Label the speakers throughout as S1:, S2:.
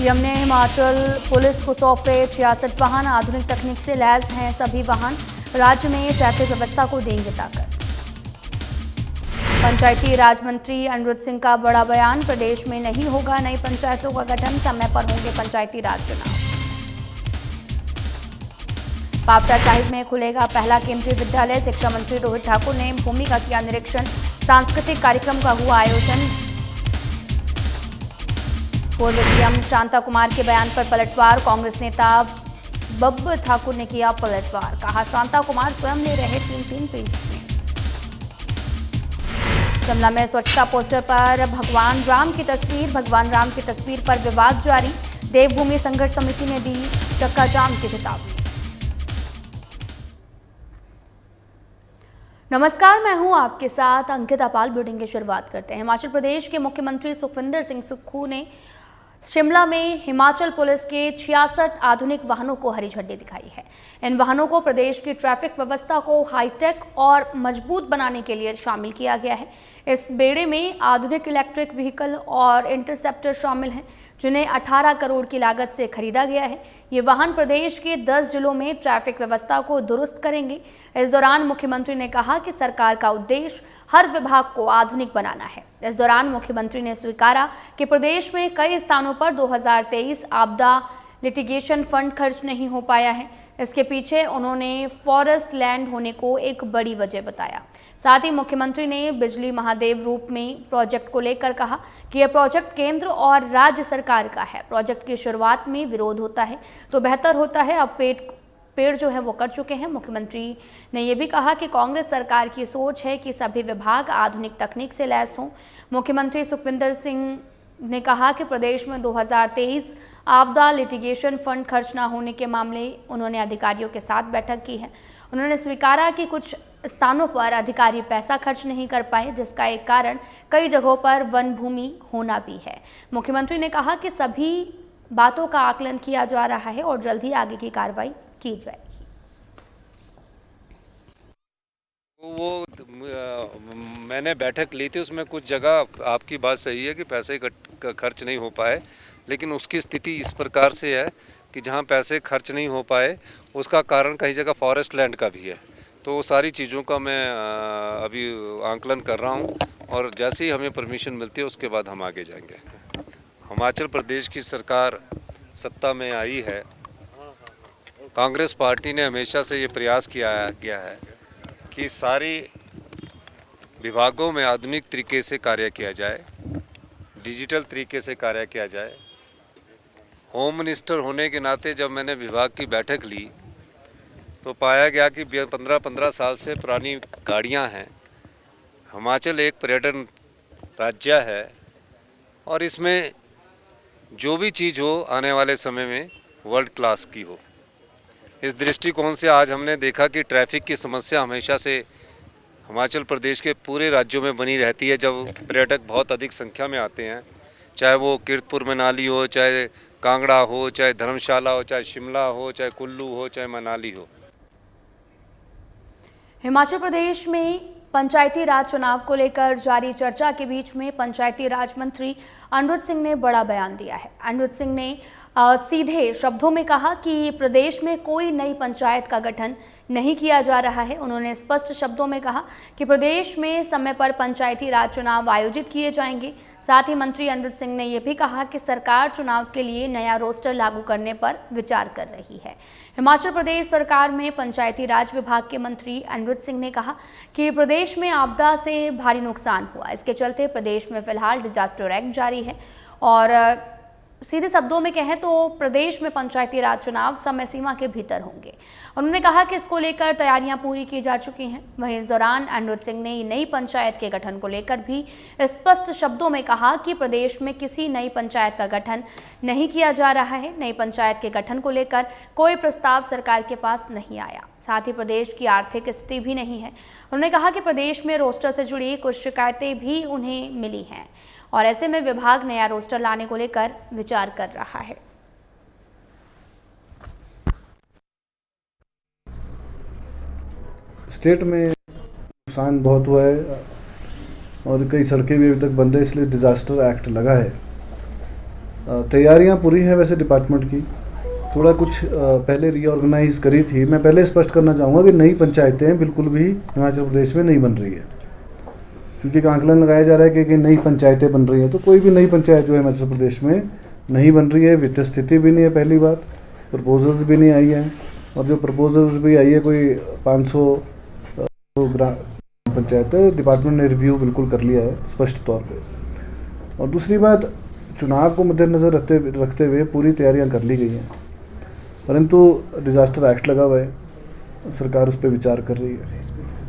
S1: CM ने Himachal police को सौंपे 66 वाहन। आधुनिक तकनीक से लैस हैं सभी वाहन। राज्य में ट्रैफिक व्यवस्था को देंगे ताकत। पंचायती राज मंत्री अनिरुद्ध सिंह का बड़ा बयान। प्रदेश में नहीं होगा नई पंचायतों का गठन, समय पर होंगे पंचायती राज चुनाव। पावटा साहिब में खुलेगा पहला केंद्रीय विद्यालय। शिक्षा मंत्री रोहित ठाकुर ने भूमि का किया निरीक्षण। सांस्कृतिक कार्यक्रम का हुआ आयोजन। पूर्व सीएम शांता कुमार के बयान पर पलटवार। कांग्रेस नेता बब्ब ठाकुर ने किया पलटवार। कहा शांता कुमार स्वयं ले रहे 3-3 पेज में। शिमला में स्वच्छता पोस्टर पर भगवान राम की तस्वीर पर विवाद जारी। देवभूमि संघर्ष समिति ने दी चक्काजाम की चेतावनी। नमस्कार, मैं हूं आपके साथ अंकिता पाल। बुलेटिन की शुरुआत करते हैं। हिमाचल प्रदेश के मुख्यमंत्री सुखविंदर सिंह सुक्खू ने शिमला में हिमाचल पुलिस के 66 आधुनिक वाहनों को हरी झंडी दिखाई है। इन वाहनों को प्रदेश की ट्रैफिक व्यवस्था को हाईटेक और मजबूत बनाने के लिए शामिल किया गया है। इस बेड़े में आधुनिक इलेक्ट्रिक व्हीकल और इंटरसेप्टर शामिल हैं, जिन्हें 18 करोड़ की लागत से खरीदा गया है। ये वाहन प्रदेश के 10 जिलों में ट्रैफिक व्यवस्था को दुरुस्त करेंगे। इस दौरान मुख्यमंत्री ने कहा कि सरकार का उद्देश्य हर विभाग को आधुनिक बनाना है। इस दौरान मुख्यमंत्री ने स्वीकारा कि प्रदेश में कई स्थानों पर 2023 आपदा लिटिगेशन फंड खर्च नहीं हो पाया है। इसके पीछे उन्होंने फॉरेस्ट लैंड होने को एक बड़ी वजह बताया। साथ ही मुख्यमंत्री ने बिजली महादेव रूप में प्रोजेक्ट को लेकर कहा कि यह प्रोजेक्ट केंद्र और राज्य सरकार का है। प्रोजेक्ट की शुरुआत में विरोध होता है तो बेहतर होता है। अब पेड़ जो है वो कट चुके हैं। मुख्यमंत्री ने यह भी कहा कि कांग्रेस सरकार की सोच है कि सभी विभाग आधुनिक तकनीक से लैस हों। मुख्यमंत्री सुखविंदर सिंह ने कहा कि प्रदेश में 2023 आपदा लिटिगेशन फंड खर्च न होने के मामले उन्होंने अधिकारियों के साथ बैठक की है। उन्होंने स्वीकारा कि कुछ स्थानों पर अधिकारी पैसा खर्च नहीं कर पाए, जिसका एक कारण कई जगहों पर वन भूमि होना भी है। मुख्यमंत्री ने कहा कि सभी बातों का आकलन किया जा रहा है और जल्द ही आगे की कार्रवाई की जाएगी।
S2: मैंने बैठक ली थी, उसमें कुछ जगह आपकी बात सही है कि पैसे खर्च नहीं हो पाए, लेकिन उसकी स्थिति इस प्रकार से है कि जहां पैसे खर्च नहीं हो पाए उसका कारण कई जगह फॉरेस्ट लैंड का भी है। तो सारी चीज़ों का मैं अभी आंकलन कर रहा हूं और जैसे ही हमें परमिशन मिलती है उसके बाद हम आगे जाएंगे। हिमाचल प्रदेश की सरकार सत्ता में आई है। कांग्रेस पार्टी ने हमेशा से ये प्रयास किया गया है कि सारी विभागों में आधुनिक तरीके से कार्य किया जाए, डिजिटल तरीके से कार्य किया जाए। होम मिनिस्टर होने के नाते जब मैंने विभाग की बैठक ली तो पाया गया कि 15-15 साल से पुरानी गाड़ियां हैं। हिमाचल एक पर्यटन राज्य है और इसमें जो भी चीज़ हो आने वाले समय में वर्ल्ड क्लास की हो। इस दृष्टिकोण से आज हमने देखा कि ट्रैफिक की समस्या हमेशा से हिमाचल प्रदेश के पूरे राज्यों में बनी रहती है। जब पर्यटक बहुत अधिक संख्या में आते हैं, चाहे वो कीरतपुर मनाली हो, चाहे कांगड़ा हो, चाहे धर्मशाला हो, चाहे शिमला हो, चाहे कुल्लू हो, चाहे मनाली हो।
S1: हिमाचल प्रदेश में पंचायती राज चुनाव को लेकर जारी चर्चा के बीच में पंचायती राज मंत्री अनिरुद्ध सिंह ने बड़ा बयान दिया है। अनिरुद्ध सिंह ने सीधे शब्दों में कहा कि प्रदेश में कोई नई पंचायत का गठन नहीं किया जा रहा है। उन्होंने स्पष्ट शब्दों में कहा कि प्रदेश में समय पर पंचायती राज चुनाव आयोजित किए जाएंगे। साथ ही मंत्री अनिरुद्ध सिंह ने यह भी कहा कि सरकार चुनाव के लिए नया रोस्टर लागू करने पर विचार कर रही है। हिमाचल प्रदेश सरकार में पंचायती राज विभाग के मंत्री अनिरुद्ध सिंह ने कहा कि प्रदेश में आपदा से भारी नुकसान हुआ। इसके चलते प्रदेश में फिलहाल डिजास्टर एक्ट जारी है और सीधे शब्दों में कहें तो प्रदेश में पंचायती राज चुनाव समय सीमा के भीतर होंगे। उन्होंने कहा कि इसको लेकर तैयारियां पूरी की जा चुकी हैं। वहीं इस दौरान अनिरुद्ध सिंह ने नई पंचायत के गठन को लेकर भी स्पष्ट शब्दों में कहा कि प्रदेश में किसी नई पंचायत का गठन नहीं किया जा रहा है। नई पंचायत के गठन को लेकर कोई प्रस्ताव सरकार के पास नहीं आया। साथ ही प्रदेश की आर्थिक स्थिति भी नहीं है। उन्होंने कहा कि प्रदेश में रोस्टर से जुड़ी कुछ शिकायतें भी उन्हें मिली हैं और ऐसे में विभाग नया रोस्टर लाने को लेकर विचार कर रहा है।
S3: स्टेट में नुकसान बहुत हुआ है और कई सड़कें भी अभी तक बंद है, इसलिए डिजास्टर एक्ट लगा है। तैयारियां पूरी है वैसे डिपार्टमेंट की। थोड़ा कुछ पहले रीऑर्गेनाइज करी थी। मैं पहले स्पष्ट करना चाहूँगा कि नई पंचायतें बिल्कुल भी हिमाचल प्रदेश में नहीं बन रही है, क्योंकि एक आंकलन लगाया जा रहा है कि नई पंचायतें बन रही हैं। तो कोई भी नई पंचायत जो है हिमाचल प्रदेश में नहीं बन रही है। वित्तीय स्थिति भी नहीं है, पहली बात। प्रपोजल्स भी नहीं आई हैं, और जो प्रपोजल्स भी आई है कोई 500 ग्राम पंचायत है। डिपार्टमेंट ने रिव्यू बिल्कुल कर लिया है स्पष्ट तौर पे। और दूसरी बात, चुनाव को मद्देनज़र रखते हुए पूरी तैयारियां कर ली गई हैं, परंतु डिज़ास्टर एक्ट लगा हुआ है, सरकार उस पर विचार कर रही है।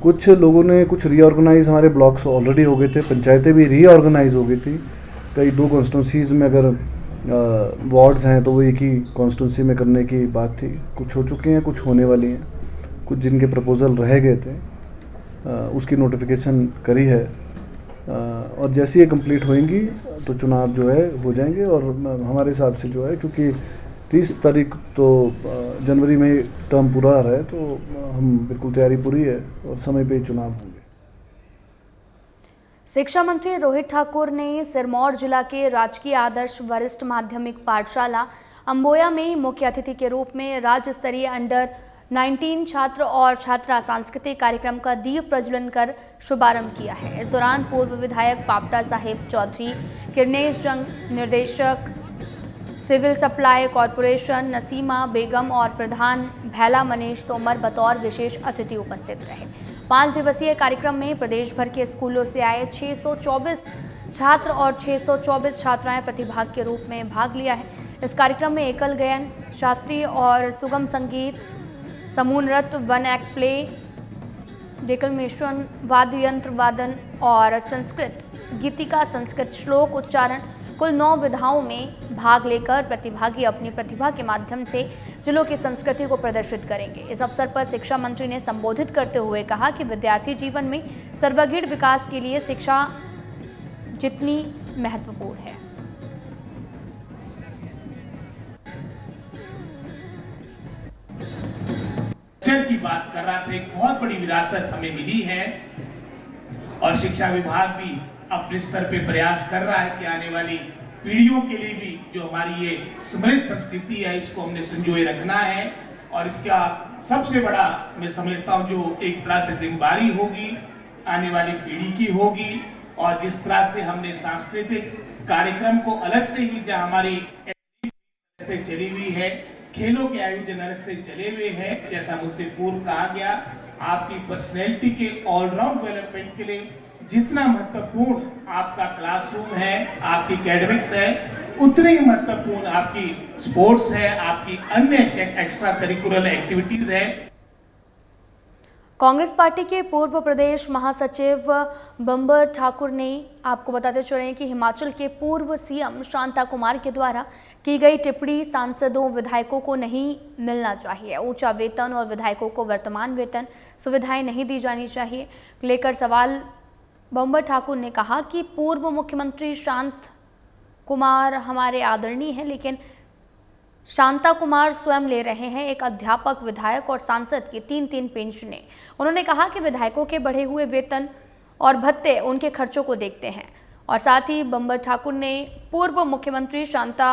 S3: कुछ लोगों ने कुछ रीऑर्गेनाइज, हमारे ब्लॉक्स ऑलरेडी हो गए थे, पंचायतें भी रीऑर्गेनाइज हो गई थी। कई 2 कॉन्स्टिट्यूंसीज़ में अगर वार्ड्स हैं तो वो एक ही कॉन्स्टिट्यूंसी में करने की बात थी। कुछ हो चुके हैं, कुछ होने वाली हैं। कुछ जिनके प्रपोज़ल रह गए थे उसकी नोटिफिकेशन करी है, और जैसे ये कंप्लीट होएंगी तो चुनाव जो है हो जाएंगे। और हमारे हिसाब से जो है, क्योंकि 30 तारीख तो जनवरी में टर्म पूरा आ रहा है, तो हम बिल्कुल तैयारी पूरी है और समय पे चुनाव होंगे।
S1: शिक्षा मंत्री रोहित ठाकुर ने सिरमौर जिला के राजकीय आदर्श वरिष्ठ माध्यमिक पाठशाला अम्बोया में मुख्य अतिथि के रूप में राज्य स्तरीय अंडर 19 छात्र और छात्रा सांस्कृतिक कार्यक्रम का दीप प्रज्वलन कर शुभारंभ किया है। इस दौरान पूर्व विधायक पापटा साहिब चौधरी, किरनेश जंग, निर्देशक सिविल सप्लाई कॉरपोरेशन नसीमा बेगम और प्रधान भैला मनीष तोमर बतौर विशेष अतिथि उपस्थित रहे। 5 दिवसीय कार्यक्रम में प्रदेश भर के स्कूलों से आए 624 छात्र और 624 छात्राएं प्रतिभाग के रूप में भाग लिया है। इस कार्यक्रम में एकल गायन, शास्त्रीय और सुगम संगीत, समूह नृत्य, 1 एक्ट प्ले, डेक्लमेशन, वाद्य यंत्र वादन और संस्कृत गीतिका, संस्कृत श्लोक उच्चारण, कुल 9 विधाओं में भाग लेकर प्रतिभागी अपनी प्रतिभा के माध्यम से जिलों की संस्कृति को प्रदर्शित करेंगे। इस अवसर पर शिक्षा मंत्री ने संबोधित करते हुए कहा कि विद्यार्थी जीवन में सर्वांगीण विकास के लिए शिक्षा जितनी महत्वपूर्ण है।
S4: की बात कर रहा था, एक बहुत बड़ी विरासत हमें मिली है और शिक्षा विभाग भी अपने स्तर पे प्रयास कर रहा है कि आने वाली पीढ़ियों के लिए भी जो हमारी ये समृद्ध संस्कृति है इसको हमने संजोए रखना है। और इसका सबसे बड़ा मैं समझता हूँ जो एक तरह से जिम्मेदारी होगी आने वाली पीढ़ी की होगी। और जिस तरह से हमने सांस्कृतिक कार्यक्रम को अलग से ही जहाँ हमारी से चली हुई है, खेलों के आयोजन अलग से चले हुए हैं, जैसा मुझसे पूर्व कहा गया, आपकी पर्सनैलिटी के ऑलराउंड डेवलपमेंट के लिए जितना महत्वपूर्ण आपका क्लासरूम है, आपकी एकेडमिक्स है, उतनी ही महत्वपूर्ण आपकी स्पोर्ट्स है, आपकी अन्य एक्स्ट्रा करिकुलर एक्टिविटीज है।
S1: कांग्रेस पार्टी के पूर्व प्रदेश महासचिव बंबर ठाकुर ने आपको बताते चले कि हिमाचल के पूर्व सीएम शांता कुमार के द्वारा की गई टिप्पणी सांसदों विधायकों को नहीं मिलना चाहिए। ऊंचा वेतन और विधायकों को वर्तमान वेतन सुविधाएं नहीं दी जानी चाहिए लेकर सवाल बंबर ठाकुर ने कहा कि पूर्व मुख्यमंत्री शांत कुमार हमारे आदरणीय हैं, लेकिन शांता कुमार स्वयं ले रहे हैं एक अध्यापक, विधायक और सांसद की 3-3 पेंशनें। उन्होंने कहा कि विधायकों के बढ़े हुए वेतन और भत्ते उनके खर्चों को देखते हैं। और साथ ही बंबर ठाकुर ने पूर्व मुख्यमंत्री शांता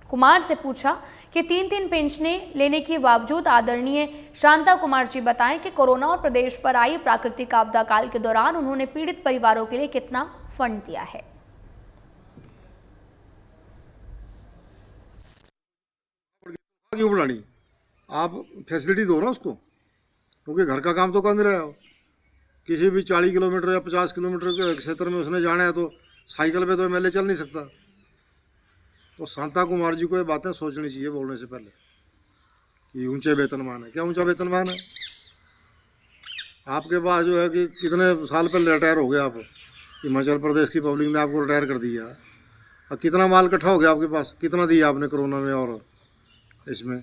S1: कुमार से पूछा कि 3-3 पेंशनें लेने के बावजूद आदरणीय शांता कुमार जी बताएं कि कोरोना और प्रदेश पर आई प्राकृतिक आपदा काल के दौरान उन्होंने पीड़ित परिवारों के लिए कितना फंड दिया है।
S5: क्यों बुलानी, आप फैसिलिटी दो ना उसको, क्योंकि घर का काम तो कर नहीं रहे हो। किसी भी 40 किलोमीटर या 50 किलोमीटर के क्षेत्र में उसने जाना है तो साइकिल पे तो एमएलए चल नहीं सकता। तो शांता कुमार जी को ये बातें सोचनी चाहिए बोलने से पहले कि ऊंचे वेतनमान है। क्या ऊंचा वेतनमान है? आपके पास जो है कि कितने साल पहले रिटायर हो गए आप, हिमाचल प्रदेश की पब्लिक ने आपको रिटायर कर दिया, और कितना माल इकट्ठा हो गया आपके पास, कितना दिया आपने कोरोना में और इसमें।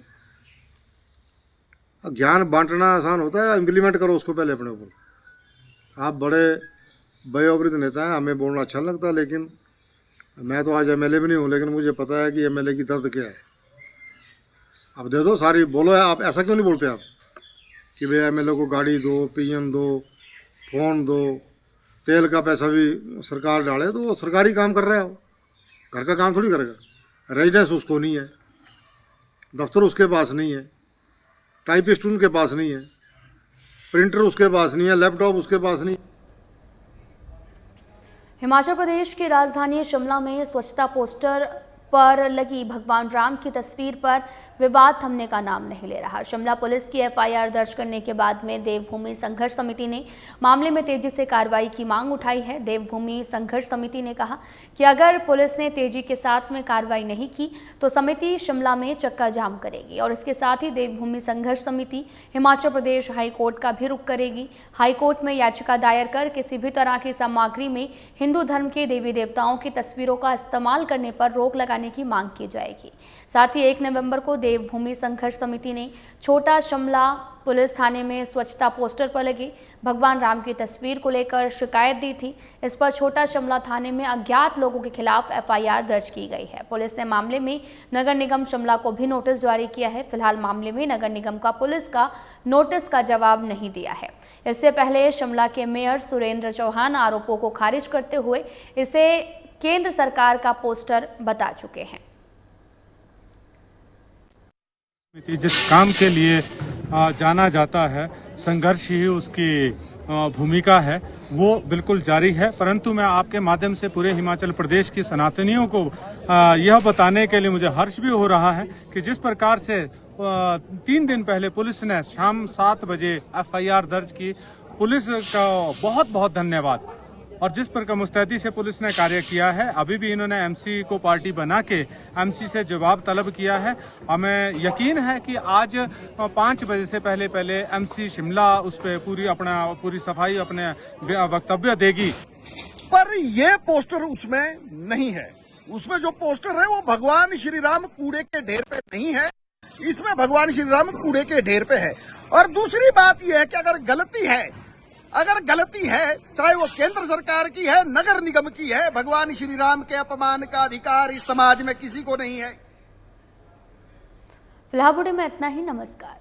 S5: ज्ञान बांटना आसान होता है, इम्प्लीमेंट करो उसको पहले अपने ऊपर। आप बड़े वयोवृद्ध नेता हैं, हमें बोलना अच्छा लगता है, लेकिन मैं तो आज एमएलए भी नहीं हूँ, लेकिन मुझे पता है कि एमएलए की दर्द क्या है। आप दे दो सारी, बोलो है आप, ऐसा क्यों नहीं बोलते आप कि भाई एमएलए को गाड़ी दो, पीएम दो, फ़ोन दो, तेल का पैसा भी सरकार डाले, तो वो सरकारी काम कर रहा है, वो घर का काम थोड़ी करेगा। रेजिडेंस उसको नहीं है, दफ्तर उसके पास नहीं है, टाइपिस्ट उनके पास नहीं है, प्रिंटर उसके पास नहीं है, लैपटॉप उसके पास नहीं।
S1: हिमाचल प्रदेश की राजधानी शिमला में स्वच्छता पोस्टर पर लगी भगवान राम की तस्वीर पर विवाद थमने का नाम नहीं ले रहा। शिमला पुलिस की एफआईआर दर्ज करने के बाद में देवभूमि संघर्ष समिति ने मामले में तेजी से कार्रवाई की मांग उठाई है। देवभूमि संघर्ष समिति ने कहा कि अगर पुलिस ने तेजी के साथ में कार्रवाई नहीं की तो समिति शिमला में चक्का जाम करेगी और इसके साथ ही देवभूमि संघर्ष समिति हिमाचल प्रदेश हाईकोर्ट का भी रुख करेगी। हाईकोर्ट में याचिका दायर कर किसी भी तरह की सामग्री में हिंदू धर्म के देवी देवताओं की तस्वीरों का इस्तेमाल करने पर रोक लगाने की मांग की जाएगी। साथ ही 1 नवंबर को देवभूमि संघर्ष समिति ने छोटा शिमला पुलिस थाने में स्वच्छता पोस्टर पर लगी भगवान राम की तस्वीर को लेकर शिकायत दी थी। इस पर छोटा शिमला थाने में अज्ञात लोगों के खिलाफ एफआईआर दर्ज की गई है। पुलिस ने मामले में नगर निगम शिमला को भी नोटिस जारी किया है। फिलहाल मामले में नगर निगम का पुलिस का नोटिस का जवाब नहीं दिया है। इससे पहले शिमला के मेयर सुरेंद्र चौहान आरोपों को खारिज करते हुए इसे केंद्र सरकार का पोस्टर बता चुके हैं।
S6: जिस काम के लिए जाना जाता है, संघर्ष ही उसकी भूमिका है, वो बिल्कुल जारी है। परंतु मैं आपके माध्यम से पूरे हिमाचल प्रदेश की सनातनियों को यह बताने के लिए मुझे हर्ष भी हो रहा है कि जिस प्रकार से 3 दिन पहले पुलिस ने शाम 7 बजे एफआईआर दर्ज की, पुलिस का बहुत बहुत धन्यवाद। और जिस प्रकार मुस्तैदी से पुलिस ने कार्य किया है, अभी भी इन्होंने एमसी को पार्टी बना के एमसी से जवाब तलब किया है। हमें यकीन है कि आज 5 बजे से पहले एमसी शिमला उस पर पूरी सफाई अपने वक्तव्य देगी।
S7: पर ये पोस्टर उसमें नहीं है। उसमें जो पोस्टर है वो भगवान श्री राम कूड़े के ढेर पे नहीं है, इसमें भगवान श्री राम कूड़े के ढेर पे है। और दूसरी बात यह है कि अगर गलती है चाहे वो केंद्र सरकार की है, नगर निगम की है, भगवान श्री राम के अपमान का अधिकार इस समाज में किसी को नहीं है।
S1: फिलहाल बुढ़े में इतना ही। नमस्कार।